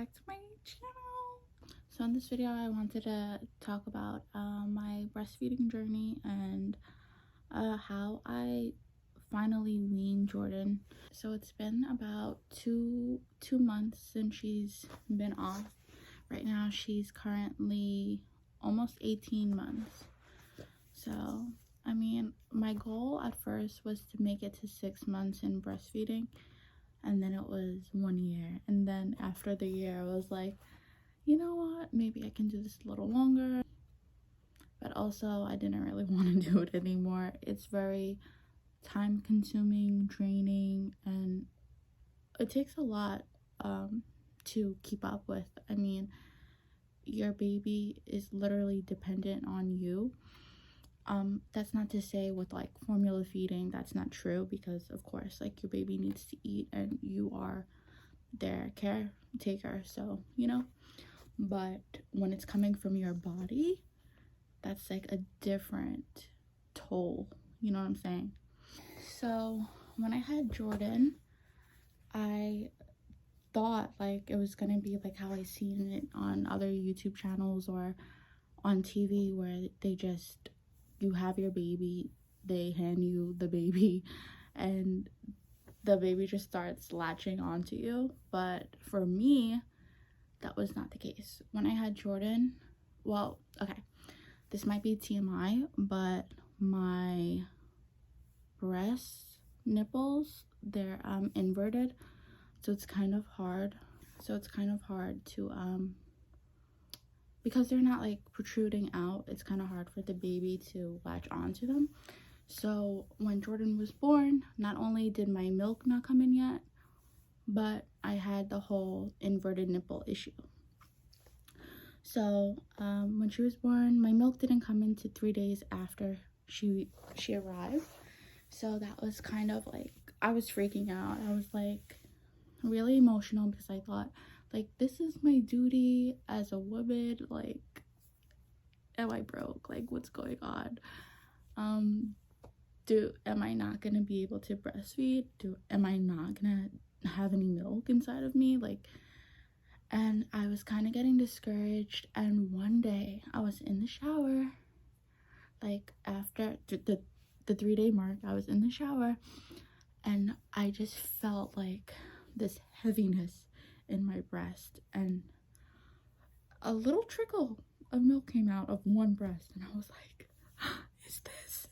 back to my channel. So in this video I wanted to talk about my breastfeeding journey and how I finally weaned Jordan. So it's been about two months since she's been off. Right now she's currently almost 18 months. So I mean, my goal at first was to make it to 6 months in breastfeeding, and then it was 1 year, and then after the year I was like, you know what, maybe I can do this a little longer. But also I didn't really want to do it anymore. It's very time consuming, draining, and it takes a lot to keep up with. I mean, your baby is literally dependent on you. That's not to say with like formula feeding that's not true, because of course like your baby needs to eat and you are their caretaker, so you know. But when it's coming from your body, that's like a different toll, you know what I'm saying? So when I had Jordan, I thought like it was gonna be like how I seen it on other YouTube channels or on TV, where they just, you have your baby, they hand you the baby, and the baby just starts latching onto you. But for me, that was not the case. When I had Jordan, well, okay, this might be TMI, but my breast nipples, they're inverted, so it's kind of hard. To because they're not like protruding out, it's kind of hard for the baby to latch onto them. So when Jordan was born, not only did my milk not come in yet, but I had the whole inverted nipple issue. So when she was born, my milk didn't come in to 3 days after she arrived. So that was kind of like, I was freaking out. I was like really emotional, because I thought like, this is my duty as a woman. Like, am I broke? Like, what's going on? Am I not gonna be able to breastfeed? Am I not gonna have any milk inside of me? Like, and I was kind of getting discouraged. And one day I was in the shower, like after the 3-day mark, I was in the shower, and I just felt like this heaviness in my breast, and a little trickle of milk came out of one breast, and I was like, is this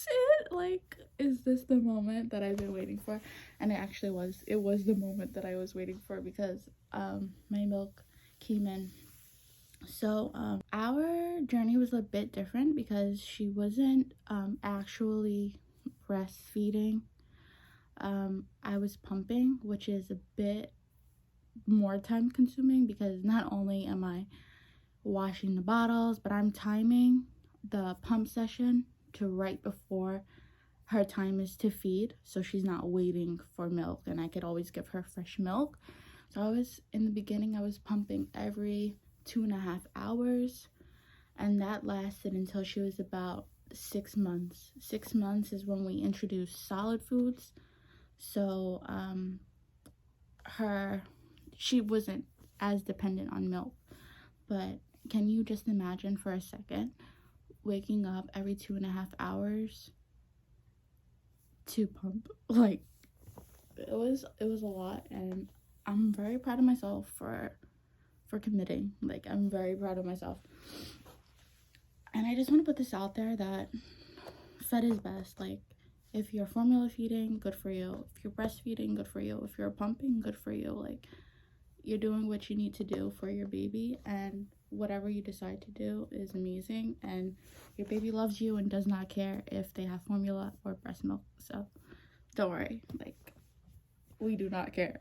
it? Like, is this the moment that I've been waiting for? And it was the moment that I was waiting for, because my milk came in. So our journey was a bit different, because she wasn't actually breastfeeding. I was pumping, which is a bit more time consuming, because not only am I washing the bottles, but I'm timing the pump session to right before her time is to feed, so she's not waiting for milk, and I could always give her fresh milk. So in the beginning I was pumping every 2.5 hours, and that lasted until she was about 6 months. 6 months is when we introduced solid foods. So she wasn't as dependent on milk. But can you just imagine for a second waking up every 2.5 hours to pump? Like, it was a lot, and I'm very proud of myself for committing. Like, I'm very proud of myself. And I just want to put this out there that fed is best. Like, if you're formula feeding, good for you. If you're breastfeeding, good for you. If you're pumping, good for you. Like, you're doing what you need to do for your baby, and whatever you decide to do is amazing, and your baby loves you and does not care if they have formula or breast milk. So don't worry, like, we do not care.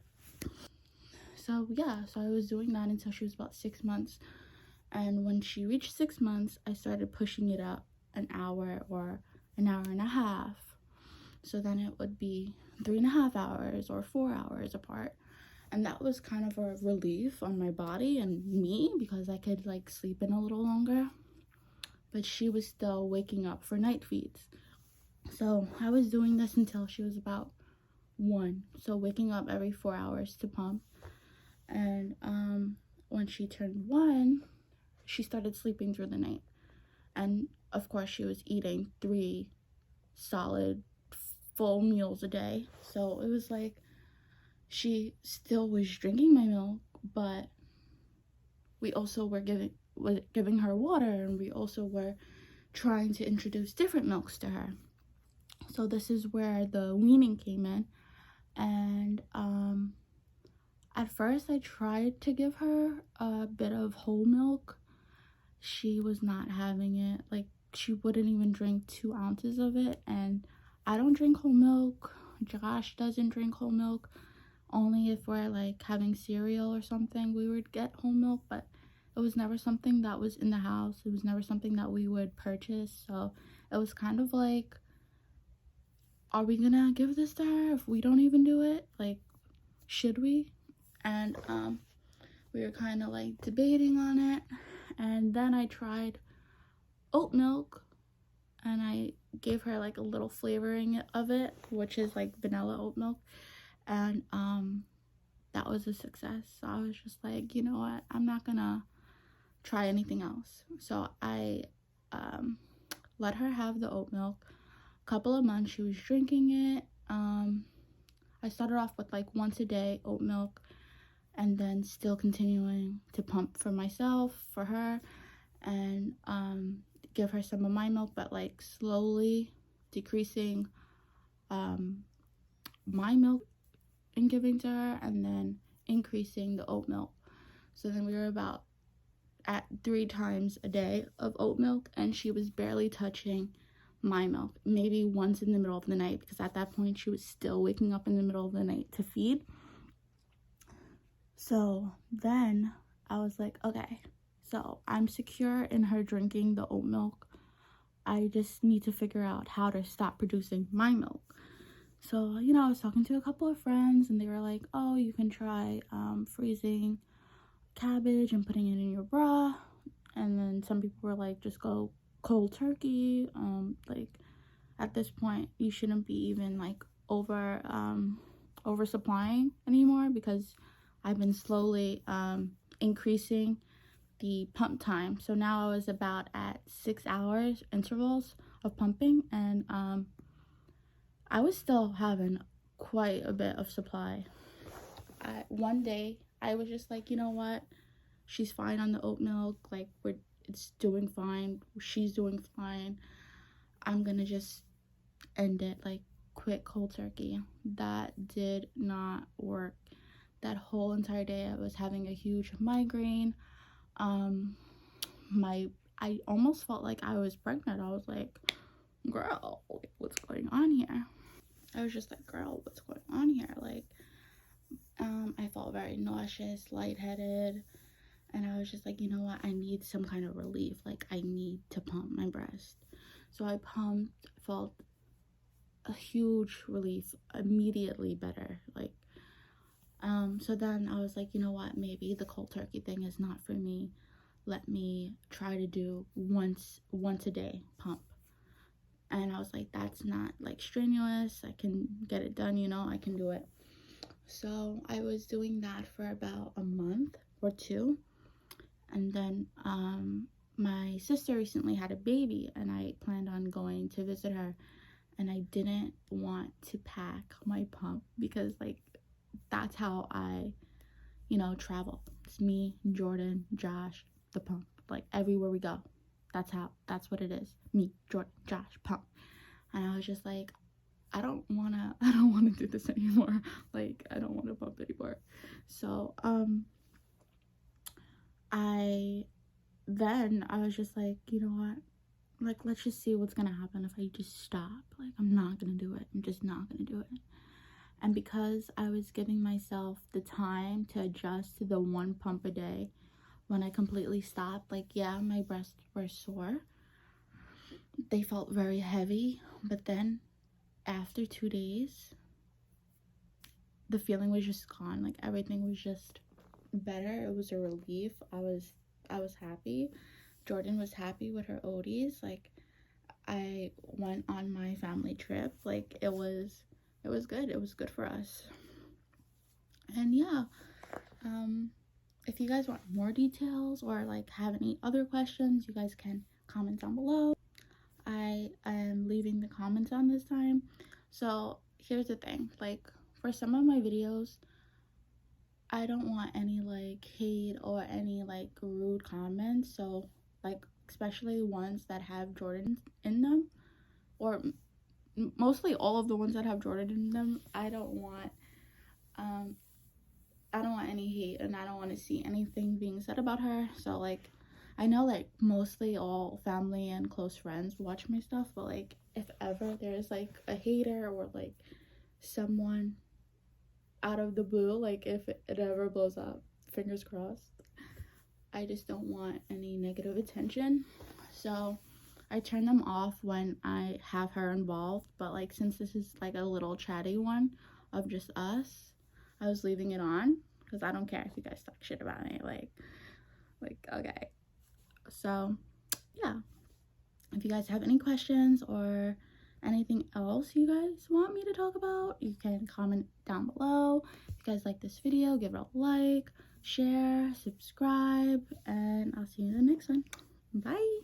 So yeah, so I was doing that until she was about 6 months, and when she reached 6 months, I started pushing it up an hour or an hour and a half. So then it would be 3.5 hours or 4 hours apart. And that was kind of a relief on my body and me, because I could like sleep in a little longer. But she was still waking up for night feeds. So I was doing this until she was about 1. So waking up every 4 hours to pump. And when she turned 1, she started sleeping through the night. And of course, she was eating 3 solid full meals a day. So it was like she still was drinking my milk, but we also were giving her water, and we also were trying to introduce different milks to her. So this is where the weaning came in. And at first I tried to give her a bit of whole milk. She was not having it. Like, she wouldn't even drink 2 ounces of it. And I don't drink whole milk. Josh doesn't drink whole milk. Only if we're like having cereal or something, we would get whole milk, but it was never something that was in the house. It was never something that we would purchase. So it was kind of like, are we gonna give this to her if we don't even do it? Like, should we? And we were kind of like debating on it. And then I tried oat milk, and I gave her like a little flavoring of it, which is like vanilla oat milk. And that was a success. So I was just like, you know what, I'm not gonna try anything else. So I let her have the oat milk. A couple of months she was drinking it. I started off with like once a day oat milk, and then still continuing to pump for myself, for her, and give her some of my milk, but like slowly decreasing my milk and giving to her, and then increasing the oat milk. So then we were about at 3 times a day of oat milk, and she was barely touching my milk, maybe once in the middle of the night, because at that point she was still waking up in the middle of the night to feed. So then I was like, okay, so I'm secure in her drinking the oat milk. I just need to figure out how to stop producing my milk. So, you know, I was talking to a couple of friends, and they were like, oh, you can try freezing cabbage and putting it in your bra. And then some people were like, just go cold turkey. Like, at this point, you shouldn't be even like oversupplying anymore, because I've been slowly increasing the pump time. So now I was about at 6 hours intervals of pumping, and I was still having quite a bit of supply. One day I was just like, you know what, she's fine on the oat milk, like it's doing fine, she's doing fine, I'm gonna just end it, like quit cold turkey. That did not work. That whole entire day I was having a huge migraine. I almost felt like I was pregnant. I was like, girl, what's going on here? I was just like, girl, what's going on here? Like, I felt very nauseous, lightheaded, and I was just like, you know what, I need some kind of relief. Like, I need to pump my breast. So I pumped, felt a huge relief, immediately better. Like, so then I was like, you know what, maybe the cold turkey thing is not for me. Let me try to do once a day pump. And I was like, that's not like strenuous, I can get it done, you know, I can do it. So I was doing that for about a month or 2, and then my sister recently had a baby, and I planned on going to visit her, and I didn't want to pack my pump, because like that's how I, you know, travel. It's me, Jordan, Josh, the pump. Like, everywhere we go, that's what it is. Me, Jordan, Josh, pump. And I was just like, I don't wanna do this anymore. Like, I don't want to pump anymore. So I was just like, you know what, like, let's just see what's gonna happen if I just stop. Like, I'm not gonna do it. I'm just not gonna do it. And because I was giving myself the time to adjust to the 1 pump a day, when I completely stopped, like, yeah, my breasts were sore, they felt very heavy, but then after 2 days the feeling was just gone. Like, everything was just better. It was a relief. I was happy. Jordan was happy with her ODs. Like, I went on my family trip. Like, it was good. It was good for us. And yeah, If you guys want more details or like have any other questions, you guys can comment down below. I am leaving the comments on this time. So here's the thing, like for some of my videos, I don't want any like hate or any like rude comments. So like especially ones that have Jordan in them, or mostly all of the ones that have Jordan in them. Um I don't want any hate, and I don't want to see anything being said about her. So like I know like mostly all family and close friends watch my stuff, but like if ever there's like a hater or like someone out of the blue, like if it ever blows up, fingers crossed, I just don't want any negative attention. So I turn them off when I have her involved, but like since this is like a little chatty one of just us, I was leaving it on because I don't care if you guys talk shit about me. Like okay. So yeah, if you guys have any questions or anything else you guys want me to talk about, you can comment down below. If you guys like this video, give it a like, share, subscribe, and I'll see you in the next one. Bye.